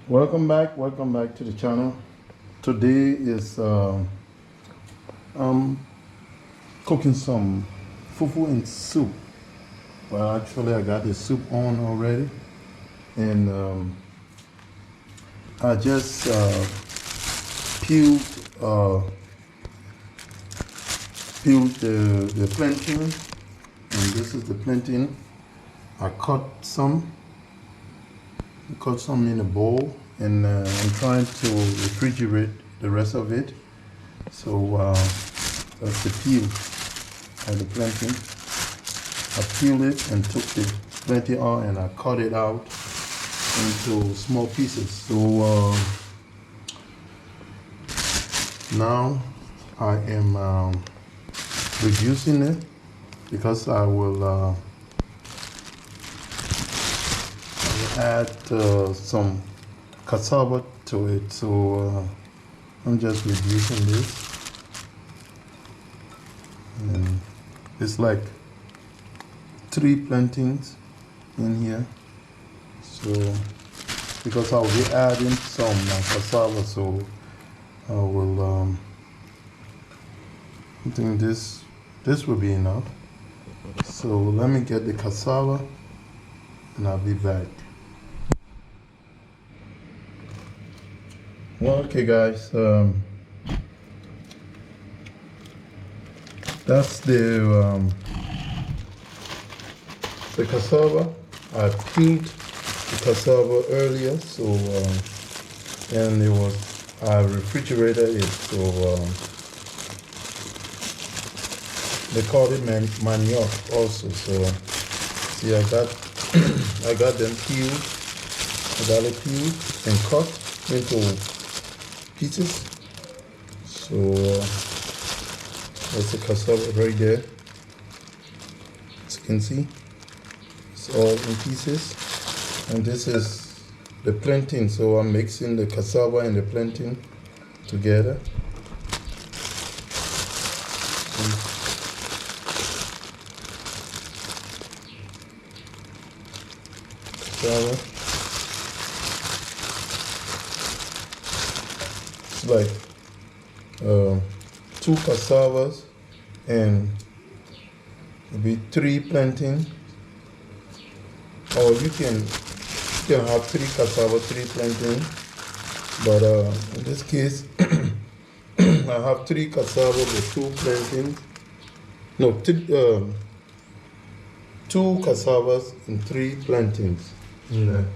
Welcome back to the channel. Today is I'm cooking some fufu and soup. Well, actually, I got the soup on already, and I just peeled uh, peeled the plantain, and this is the plantain. I cut some in a bowl, and I'm trying to refrigerate the rest of it. So that's the peel of the plantain. I peeled it and took the plantain out and I cut it out into small pieces. So now I am reducing it because I will add some cassava to it. So I'm just reducing this, and it's like 3 plantains in here. So because I'll be adding some cassava, so I will I think this will be enough. So let me get the cassava and I'll be back. Well, okay guys, that's the cassava. I peeled the cassava earlier, so and I refrigerated it, so they call it manioc also. So see, I got them peeled. I got it peeled and cut into pieces. So that's the cassava right there. As you can see, it's all in pieces. And this is the plantain. So I'm mixing the cassava and the plantain together. Cassava. It's like 2 cassavas and maybe 3 plantain, or you can have 3 cassava, 3 plantain, but in this case I have 3 cassava with 2 plantains. No, 2 cassavas and 3 plantains in there.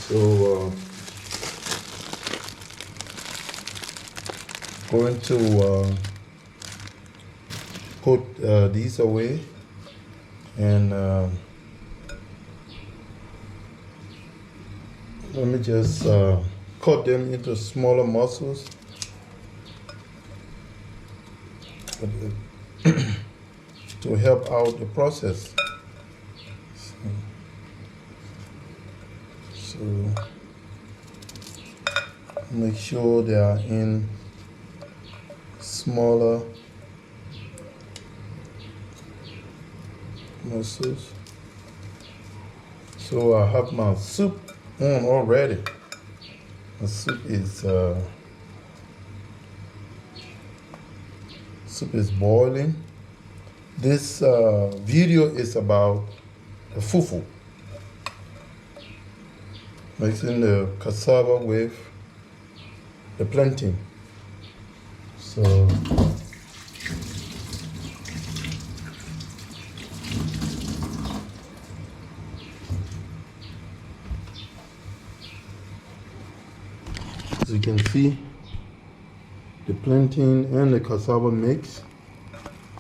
So going to put these away, and let me just cut them into smaller muscles to help out the process. So make sure they are in smaller muscles. So I have my soup on already. The soup is boiling. This video is about the fufu, mixing the cassava with the plantain. So as you can see, the plantain and the cassava mix.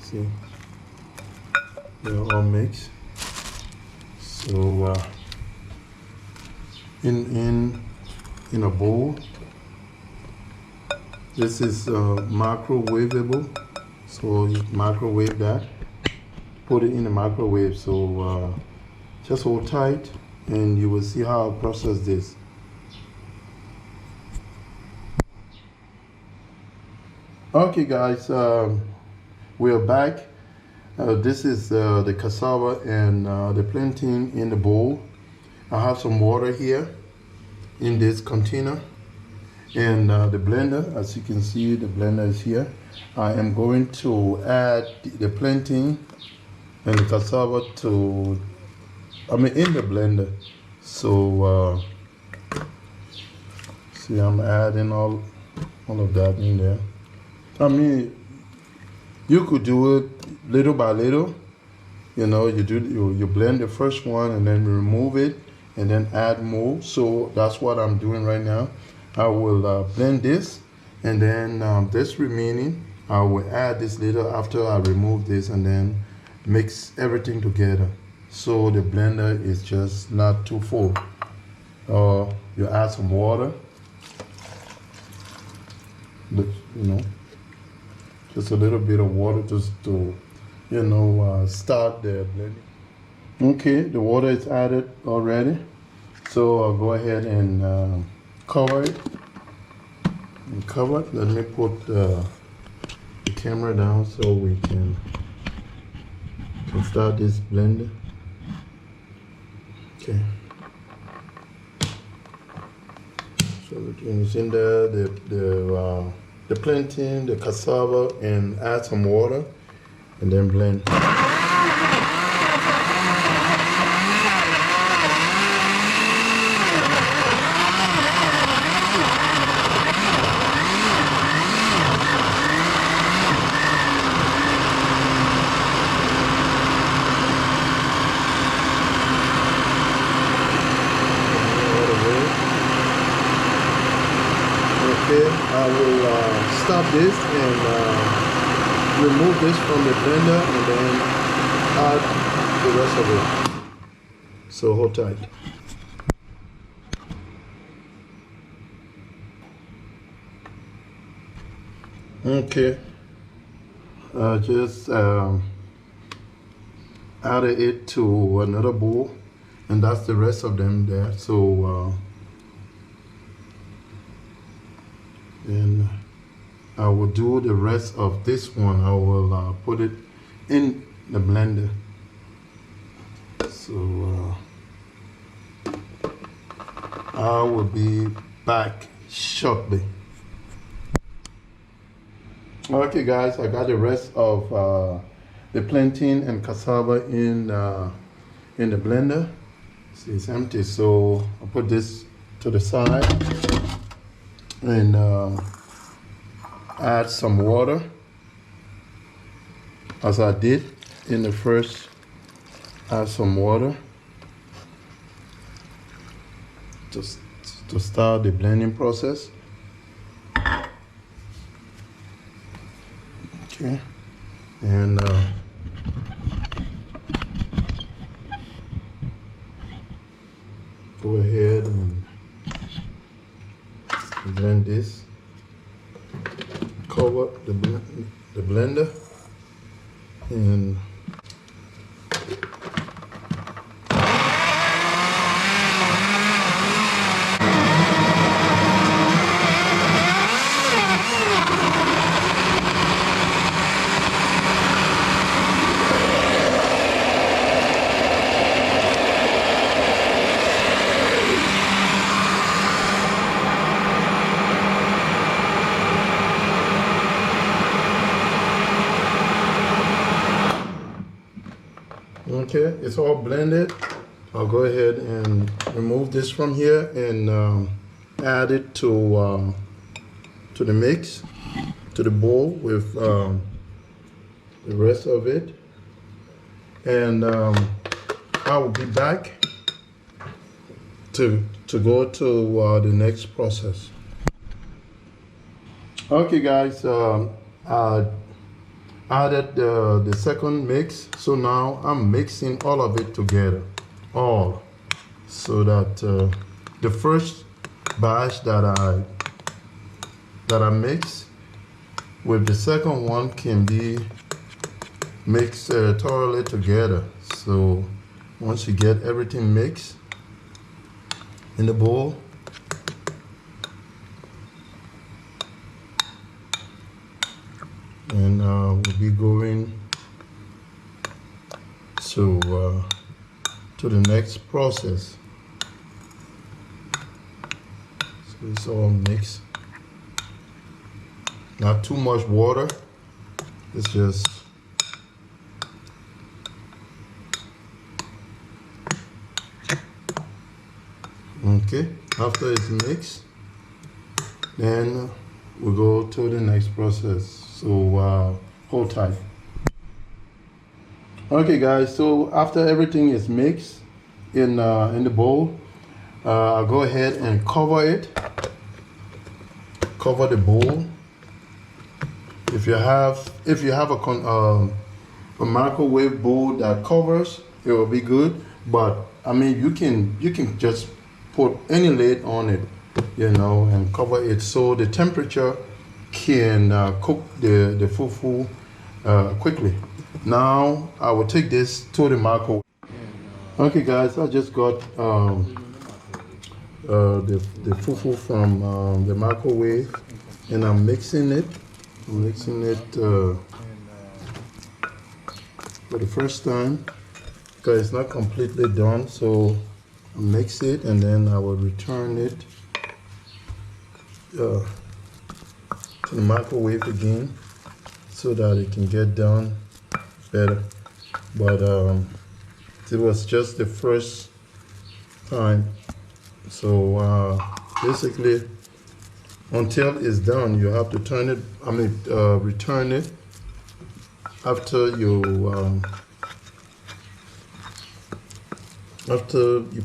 See, they're all mixed. So in a bowl. This is microwavable, so you microwave that. Put it in the microwave. So just hold tight, and you will see how I process this. Okay guys, we are back. This is the cassava and the plantain in the bowl. I have some water here, in this container. And the blender, as you can see, the blender is here. I am going to add the plantain and the cassava in the blender. So see, I'm adding all of that in there. I mean, you could do it little by little. You know, you blend the first one and then remove it and then add more. So that's what I'm doing right now. I will blend this, and then this remaining I will add this later after I remove this, and then mix everything together so the blender is just not too full. You add some water, you know, just a little bit of water just to, you know, start the blending. Okay, the water is added already, so I'll go ahead and cover it. Let me put the camera down so we can start this blender. Okay. So everything is in there. The plantain, the cassava, and add some water, and then blend. I will stop this and remove this from the blender and then add the rest of it. So hold tight. Okay, just added it to another bowl, and that's the rest of them there. So and I will do the rest of this one. I will put it in the blender. So I will be back shortly. Okay guys, I got the rest of the plantain and cassava in the blender. See, it's empty, so I'll put this to the side and add some water, as I did in the first. Add some water to start the blending process. Okay, and go ahead and blend this. Cover the blender and okay, it's all blended. I'll go ahead and remove this from here and add it to the mix, to the bowl with the rest of it. And I will be back to go to the next process. Okay guys, I added the second mix, so now I'm mixing all of it together, so that the first batch that I mix with the second one can be mixed thoroughly together. So once you get everything mixed in the bowl, and we'll be going to the next process. It's all mixed. Not too much water. It's just okay. After it's mixed, then we go to the next process. So hold tight. Okay, guys. So after everything is mixed in the bowl, I'll go ahead and cover it. Cover the bowl. If you have a microwave bowl that covers, it will be good. But I mean, you can just put any lid on it, you know, and cover it so the temperature can cook the fufu quickly. Now I will take this to the microwave. Okay, guys, I just got the fufu from the microwave, and I'm mixing it. I'm mixing it for the first time because it's not completely done. So I mix it and then I will return it to the microwave again so that it can get done better. But it was just the first time. So basically, until it's done, you have to turn it. Return it after you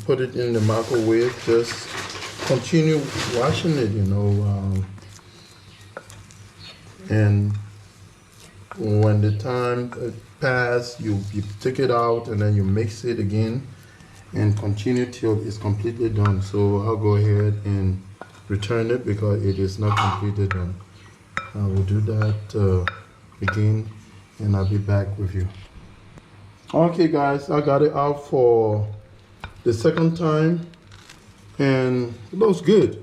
put it in the microwave. Just continue washing it, you know, and when the time passes, you take it out and then you mix it again and continue till it's completely done. So I'll go ahead and return it because it is not completely done. I will do that again and I'll be back with you. Okay, guys, I got it out for the second time and it looks good.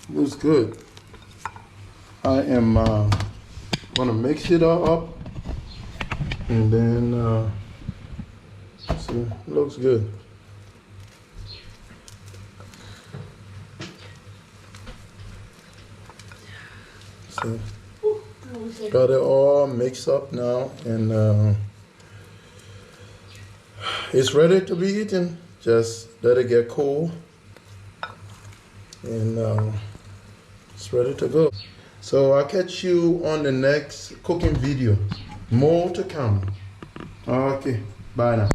It looks good. I am gonna mix it all up and then see, it looks good. See, got it all mixed up now and it's ready to be eaten. Just let it get cool and it's ready to go. So I'll catch you on the next cooking video. More to come. Okay, bye now.